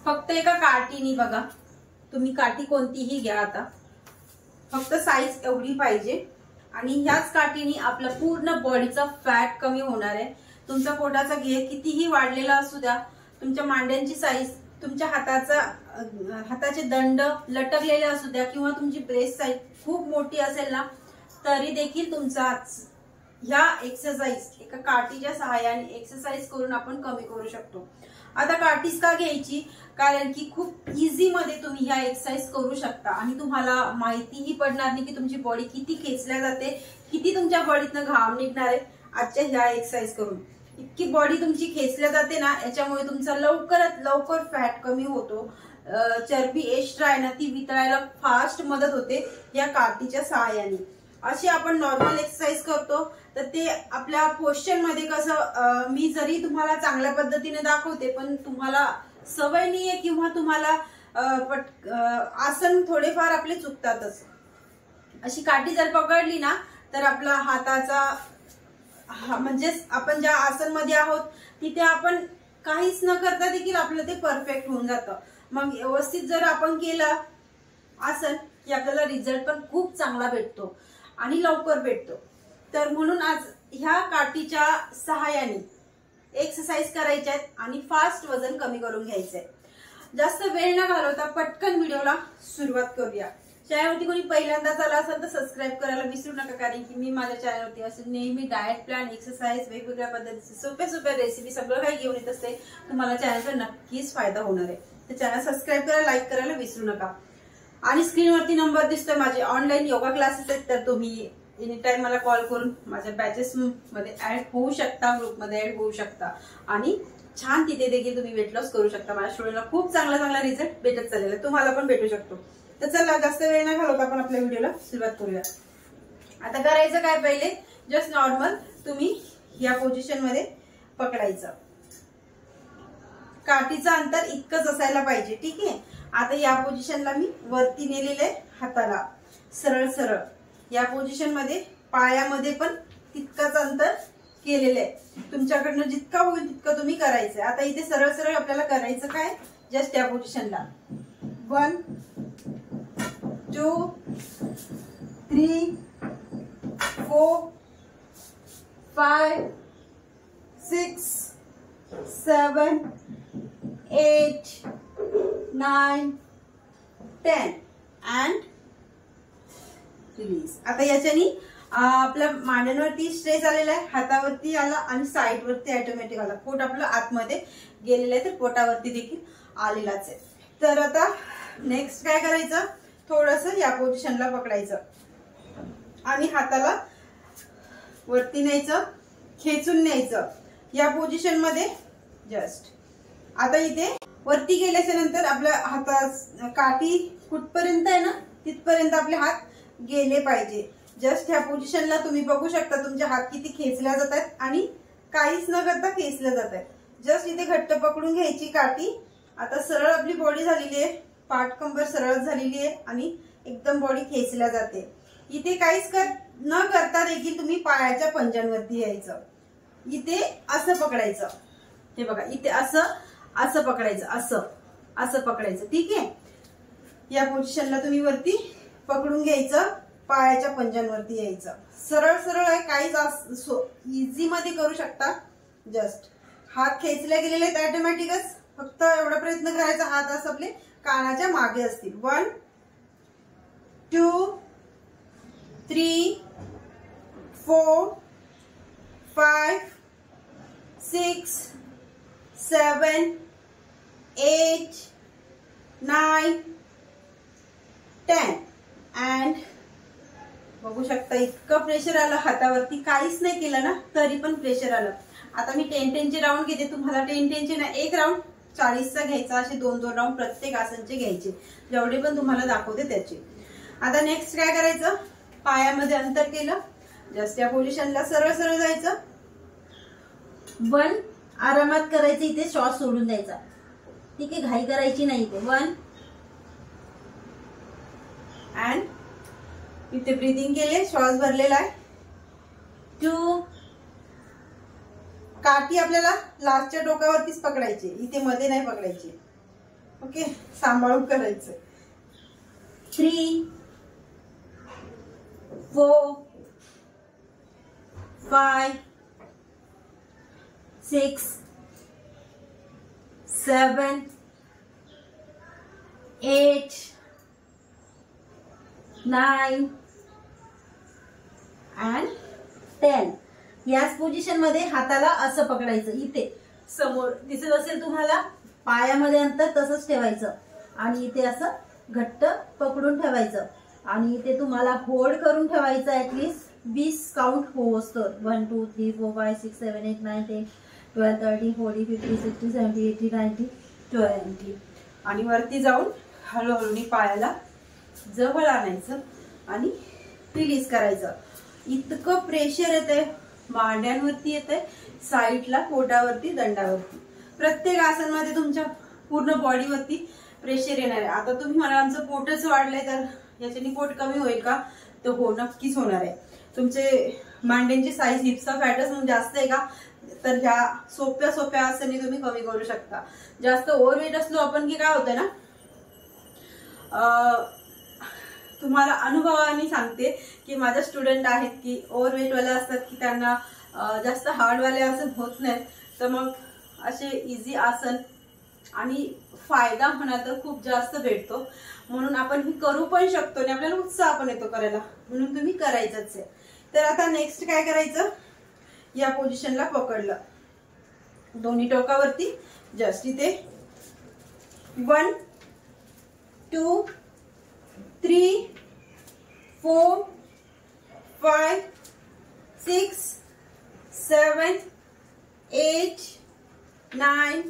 फक्त एका काठीने बघा, तुम्ही काठी कोणतीही घ्या, आता फक्त साईज एवढी पाहिजे आणि ह्याच काठीने आपला पूर्ण बॉडीचा फॅट कमी होणार आहे। तुमचा पोटाचा घेर कितीही वाढलेला असू द्या, तुमच्या मांड्यांची साईज, तुमच्या हाताचे दंड लटकलेले असू द्या किंवा तुमची ब्रेस्ट साईज खूप मोठी असेल ना, तरी देखील तुमचा ह्या एक्सरसाइज एका काठीच्या सहाय्याने एक्सरसाइज करून आपण कमी करू शकतो। आता काठीच का घ्यायची, कारण की खूप इझी मध्ये तुम्ही ह्या एक्सरसाइज करू शकता आणि तुम्हाला माहितीही पडणार नाही की तुमची बॉडी किती खेचल्या जाते, किती तुमच्या बॉडीतनं घाम निघणार आहे आजच्या ह्या एक्सरसाइज करून। इतकी बॉडी तुमची खेचल्या जाते ना, याच्यामुळे तुमचा लवकरात लवकर फॅट कमी होतो, चरबी एक्स्ट्रा आहे ना ती वितळायला फास्ट मदत होते या काठीच्या सहाय्याने। अशी आपण नॉर्मल एक्सरसाइज करतो तर ते आपल्या पोस्चर मध्ये कसं, मी जरी तुम्हाला चांगल्या पद्धतीने दाखवते पण तुम्हाला सवय नाहीये किंवा तुम्हाला आसन थोडेफार आपले चुकतातच। अशी काठी जर पकडली ना तर आपला हाताचा म्हणजे आपण ज्या आसन मध्ये आहोत तिथे आपण काहीच न करता देखील आपलं ते परफेक्ट होऊन जातं। मग व्यवस्थित जर आपण केलं आसन की आपल्याला रिझल्ट पण खूप चांगला भेटतो आणि लवकर भेटतो। तर म्हणून आज ह्या काठीच्या सहाय्याने एक्सरसाइज करायच्या आहेत आणि फास्ट वजन कमी करून घ्यायचंय। जास्त वेळ न घालवता पटकन व्हिडिओला सुरुवात करूया। चॅनलवरती कोणी पहिल्यांदाच आला असेल तर सबस्क्राईब करायला विसरू नका, कारण की मी माझ्या चॅनलवरती असं नेहमी डाएट प्लॅन, एक्सरसाइज, वेगवेगळ्या पद्धतीचे सोप्या रेसिपी सगळं काही घेऊन येत असते। तुम्हाला चॅनलचा नक्कीच फायदा होणार आहे, तर चॅनल सबस्क्राईब करायला, लाईक करायला विसरू नका। आणि स्क्रीनवरती नंबर दिसतोय, माझे ऑनलाईन योगा क्लासेस आहेत, तर तुम्ही एनी टाइम मला कॉल करून माझ्या बॅचेस मध्ये ऍड होऊ शकता, ग्रुपमध्ये ऍड होऊ शकता आणि छान तिथे देखील तुम्ही वेट लॉस करू शकता। माझ्या स्टुडंटला खूप चांगला रिझल्ट भेटत चाललेला आहे, तुम्हाला पण भेटू शकतो। तर चला जास्त वेळ न घालवता आपण आपल्या व्हिडिओला सुरुवात करूया। आता करायचं काय, पहिले जस्ट नॉर्मल तुम्ही या पोझिशन मध्ये पकडायचं, काठीचं अंतर इतकंच असायला पाहिजे, ठीक आहे। आता या पोझिशनला मी वरती नेलेले हाताला सरळ सरळ या पोझिशन मध्ये, पायामध्ये पण तितकंच अंतर केलेलं आहे। तुमच्याकडनं जितका होईल तितकं तुम्ही करायचंय। आता इथे सरळ सरळ आपल्याला करायचं काय, जस्ट या पोझिशनला 1 2 3 4 5 6 7 8 9 10 अँड रिलीज। आता याच्यानी आपल्या मांड्यांवरती स्ट्रेस आलेला आहे, हातावरती आला आणि साईड वरती ऑटोमॅटिक आला, पोट आपलं आतमध्ये गेलेलं आहे, तर पोटावरती देखील आलेलाच आहे। तर आता नेक्स्ट काय करायचं, थोडंसं या पोझिशनला पकडायचं आणि हाताला वरती न्यायचं, खेचून न्यायचं या पोझिशन मध्ये जस्ट। आता इथे वरती गेल्याच्या नंतर आपल्या हातात काठी कुठपर्यंत आहे ना तिथपर्यंत आपले हात गेले पाहिजे। जस्ट ह्या पोझिशनला तुम्ही बघू शकता तुमचे हात किती खेचल्या जात आहेत आणि काहीच न करता खेचल्या जात आहेत। जस्ट इथे घट्ट पकडून घ्यायची काठी। आता सरळ आपली बॉडी झालेली आहे, पाठ कंबर सरळ झालेली आहे आणि एकदम बॉडी खेचल्या जाते। इथे काहीच न करता देखील तुम्ही पायाच्या पंजांवरती यायचं, इथे असं पकडायचं, हे बघा इथे असं पकडायचं, असं पकडायचं, ठीक आहे। या पोझिशनला तुम्ही वरती पकडून घ्यायचं, पायाच्या पंजांवरती यायचं, सरळ सरळ आहे, काहीच इझी मध्ये करू शकता। जस्ट हात खेचले गेलेले आहेत ऑटोमॅटिकच, फक्त एवढा प्रयत्न करायचा हात असं आपले कानाच्या मागे असतील। 1 2 3 4 5 6 7 8 9 10 अँड बघू शकता इतकं प्रेशर आलं हातावरती, काहीच नाही केलं ना तरी पण प्रेशर आलं। आता मी 10-10 चे राऊंड घेते, तुम्हाला 10-10 चे ना, एक राऊंड 40चा घ्यायचा, असे 2-2 राऊंड प्रत्येक आसनचे घ्यायचे, जेवढे पण तुम्हाला दाखवते त्याचे। आता नेक्स्ट काय करायचं, पायामध्ये अंतर केलं, जस्ट या पोझिशनला सरळ सरळ जायचं, 1 आरामात करायचं, इथे श्वास सोडून द्यायचा, ठीक आहे, घाई करायची नाही इथे। 1 अँड इथे ब्रीदिंग केले, श्वास भरलेला आहे। 2 काठी आपल्याला लास्टच्या डोक्यावरतीच पकडायची, इथे मध्ये नाही पकडायची। ओके, सांभाळून करायचं. 3 4 5 6 7 8 9 and 10. याच पोझिशन मध्ये हाताला असं पकडायचं. इथे समोर दिसत असेल तुम्हाला, पायामध्ये अंतर तसंच ठेवायचं आणि इथे असं घट्ट पकडून ठेवायचं आणि इथे तुम्हाला होल्ड करून ठेवायचं ऍटलीस्ट 20 काउंट होस्तोवर. 1 2 3 4 5 6 7 8 9 10 12 13 14 15 16 17 18 19 20. आणि वरती जाऊन हळूहळू पायाला जवळ आणायचं आणि रिलीज करायचं. इतकं प्रेशर येतंय, मांड्यांवरती येतंय, साईडला, पोटावरती, दंडावरती. प्रत्येक आसनमध्ये तुमच्या पूर्ण बॉडीवरती प्रेशर येणार आहे. आता तुम्ही मला आमचं पोटच वाढलंय तर याच्याने पोट कमी होईल का? तर हो, नक्कीच होणार आहे. तुमचे मांड्यांची साईज, हिप्सचा फॅटच जास्त आहे का? तर ह्या सोप्या सोप्या आसनांनी तुम्ही कमी करू शकता. जास्त ओव्हरवेट असलो आपण की काय होतं ना, तुम्हाला अनुभवाने सांगते की माझे स्टुडंट आहेत की ओव्हरवेट वाले असतात की त्यांना जास्त हार्डवाले आसन होत नाहीत. तर मग असे इझी आसन आणि फायदा म्हणाल तर खूप जास्त भेटतो. म्हणून आपण ही करू पण शकतो आणि आपल्याला उत्साह पण येतो करायला, म्हणून तुम्ही करायचंच आहे. तर आता नेक्स्ट काय करायचं, या पोझिशनला पकडलं, दोन्ही टोकावरती जस्ट इथे 1 2 3 4 5 6 7 8 9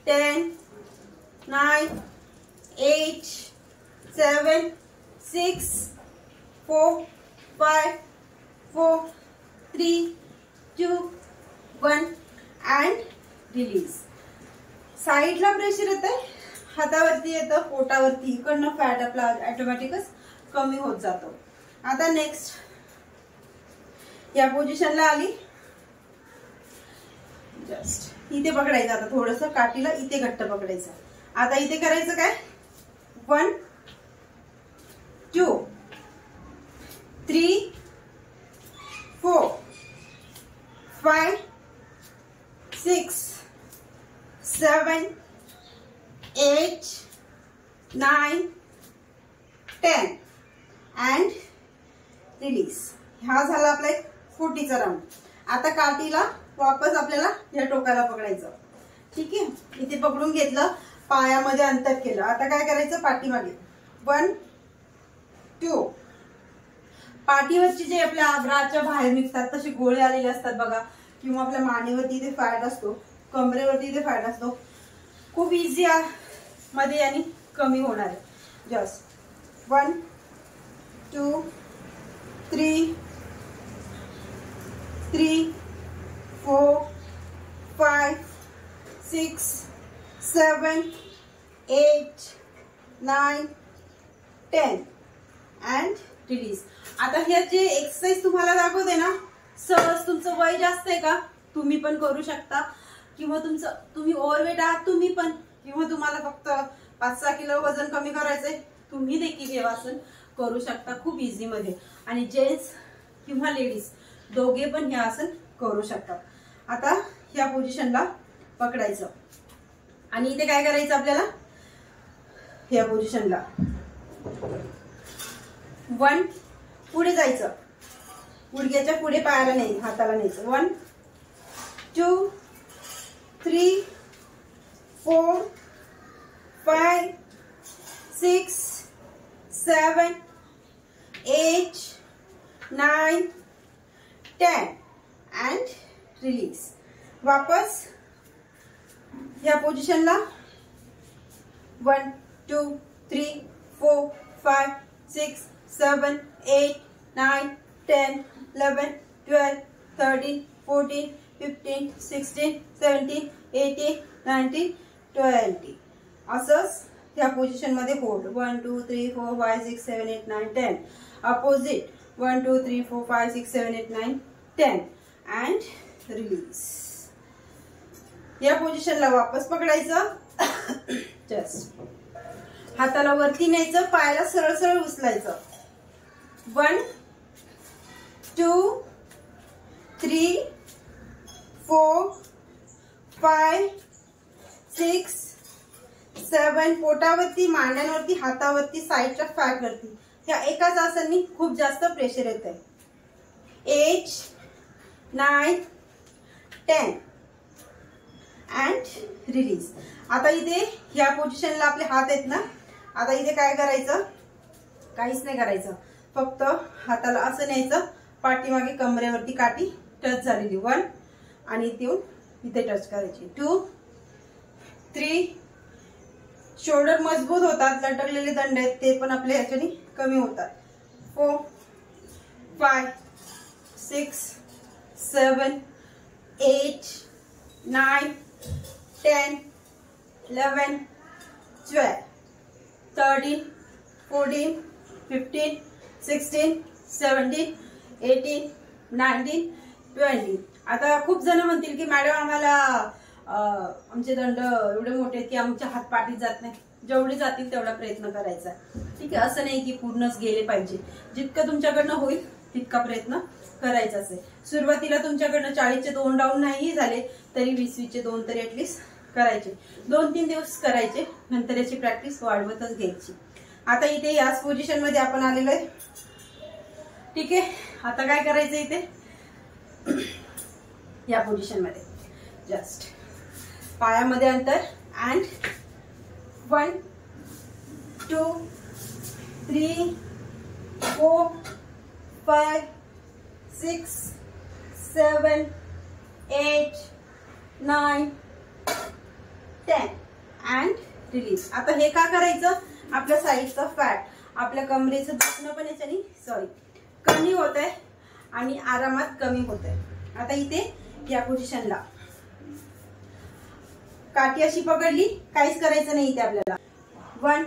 10 9 8 7 6 4 5 4 3 2 1 अँड रिलीज. साईडला प्रेशर येतंय, हातावरती येतं, पोटावरती, इकडनं फॅट आपला ऑटोमॅटिकच कमी होत जातो. आता नेक्स्ट या पोझिशनला आली, जस्ट इथे पकडायचं. आता थोडंसं काठीला इथे घट्ट पकडायचं. आता इथे करायचं काय, 1 2 3 4 5 6 7 8 9 10 अँड रिलीज. हा झाला आपला एक 40चा राऊंड. आता काठीला वापस आपल्याला या टोकाला पकडायचं. ठीक आहे, इथे पकडून घेतलं, पायामध्ये अंतर केलं. आता काय करायचं, पाठीमागे 1 2. पाठीवरची जे आपल्या आब्राच्या बाहेर निघतात तसे गोळे आलेले असतात बघा, किंवा आपल्या मानेवरती इथे फॅट असतो, कमरेवरती इथे फॅट असतो, खूप इझी मध्ये आणि कमी होणार आहे. Just 1 2 3 3 4 5 6 7 8 9 10 and release. आता हे जे एक्सरसाइज तुम्हाला दाखवते ना, सहज, तुमचं वय जास्त आहे का, तुम्ही पण करू शकता, किंवा तुम्ही ओव्हरवेट आहात तुम्ही पण, किंवा तुम्हाला फक्त 5-6 किलो वजन कमी करायचंय, तुम्ही देखील हे आसन करू शकता खूप इझी मध्ये. आणि जेंट्स किंवा लेडीज दोघे पण हे आसन करू शकतात. आता या पोझिशनला पकडायचं आणि इथे काय करायचं आपल्याला, या पोझिशनला 1 पुढे जायचं, गुडघ्याच्या पुढे पायाला नाही, हाताला न्यायचं. 1 2 3 4 5 6 7 8 9 10 अँड रिलीज. वापस या पोझिशनला 1 2 3 4 5 6 7 8 9 10 11 12 13 14 15 16 17 18 19 20. असंच त्या पोझिशन मध्ये होल्ड. 1 2 3 4 5 6 7 8 9 10. Opposite 1 2 3 4 5 6 7 8 9 10 and release. या पोझिशनला वापस पकडायचं, जस्ट हाताला वरती न्यायचं, पायाला सरळ सरळ उचलायचं. 1 2 3 4 5 6 7. पोटावरती, मांड्यांवरती, हातावरती, साईडच्या फॅटवरती. या एकाच आसनाने खूप जास्त प्रेशर येत आहे. 8 9 10 अँड रिलीज. आता इथे या पोझिशनला आपले हात आहेत ना. आता इथे काय करायचं, काहीच नाही करायचं, फक्त हाताला असं न्यायचं, पाठीमागे कमरेवरती काठी टच झालेली 1 आणि इथे टच करायची 2 3. शोल्डर मजबूत होतात, लटकलेले दंड आहेत ते पण आपल्या ह्याच्याने कमी होतात. 4 5 6 7 8 9 10 11 12 13 14 15 16 17 18 19 20. आता खूप जण म्हणतील की मॅडम आम्हाला आमचे दंड एवढे मोठे आहेत की आमच्या हात पाठीत जात नाही. जेवढे जातील तेवढा प्रयत्न करायचा. ठीक आहे, असं नाही की पूर्णच गेले पाहिजे. जितकं तुमच्याकडनं होईल तितका प्रयत्न करायचा असेल. सुरुवातीला तुमच्याकडनं 40चे 2 राऊंड नाही झाले तरी 20-20चे 2 तरी ऍटलीस्ट करायचे. 2-3 दिवस करायचे, नंतर याची प्रॅक्टिस वाढवतच घ्यायची. आता इथे याच पोझिशन मध्ये आपण आलेलो आहे. ठीक आहे, आता काय करायचं इथे या पोझिशन मध्ये जस्ट पायामध्ये अंतर अँड 1 2 3 4 5 6 7 8 9 10 अँड रिलीज. आता हे का करायचं, आपल्या साईडचा फॅट, आपल्या कमरेचं दुखणं पण याच्याने कमी होत आहे आणि आरामात कमी होत आहे. आता इथे या पोझिशनला काठी अशी पकडली, काहीच करायचं नाही इथे आपल्याला. 1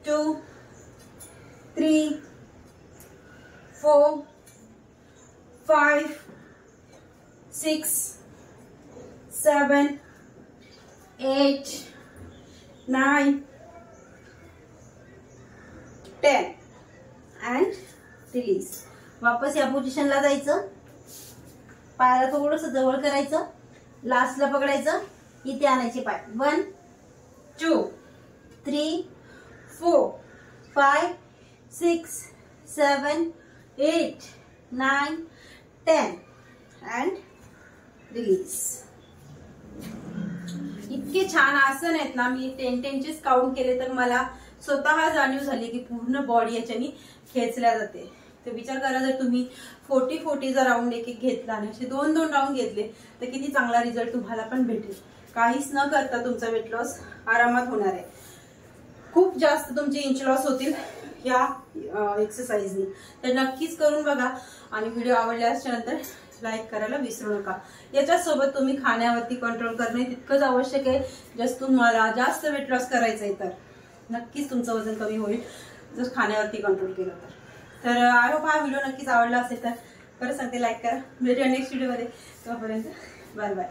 2 3 4 5 6 7 8 9 10 अँड रिलीज. वापस या पोझिशनला जायचं, पायाला थोडस जवळ करायचं, लास्टला पकडायचं, इथे आणायचे पाय. 1 2 3 4 5 6 7 8 9 10 अँड रिलीज. इतके छान आसन आहेत ना, मी 10-10चेच काउंट केले तर मला स्वतः जाणीव झाली की पूर्ण बॉडी याच्यानी खेचल्या जाते. तर विचार करा, जर तुम्ही 40-40चा राऊंड एक घेतला आणि असे 2-2 राऊंड घेतले तर किती चांगला रिझल्ट तुम्हाला पण भेटेल. काहीच न करता तुमचा वेट लॉस आरामात होणार आहे. खूप जास्त तुमचे इंच लॉस होतील या एक्सरसाइजनी. तर नक्कीच करून बघा आणि व्हिडिओ आवडल्याच्या नंतर लाईक करायला विसरू नका. याच्यासोबत तुम्ही खाण्यावरती कंट्रोल करणे तितकंच आवश्यक आहे. जर तुम्हाला जास्त वेट लॉस करायचं आहे तर नक्कीच तुमचं वजन कमी होईल जर खाण्यावरती कंट्रोल केलं तर. तर आय होप हा व्हिडिओ नक्कीच आवडला असेल तर परत सांगते लाईक करा. भेटूया नेक्स्ट व्हिडिओमध्ये. तोपर्यंत बाय बाय.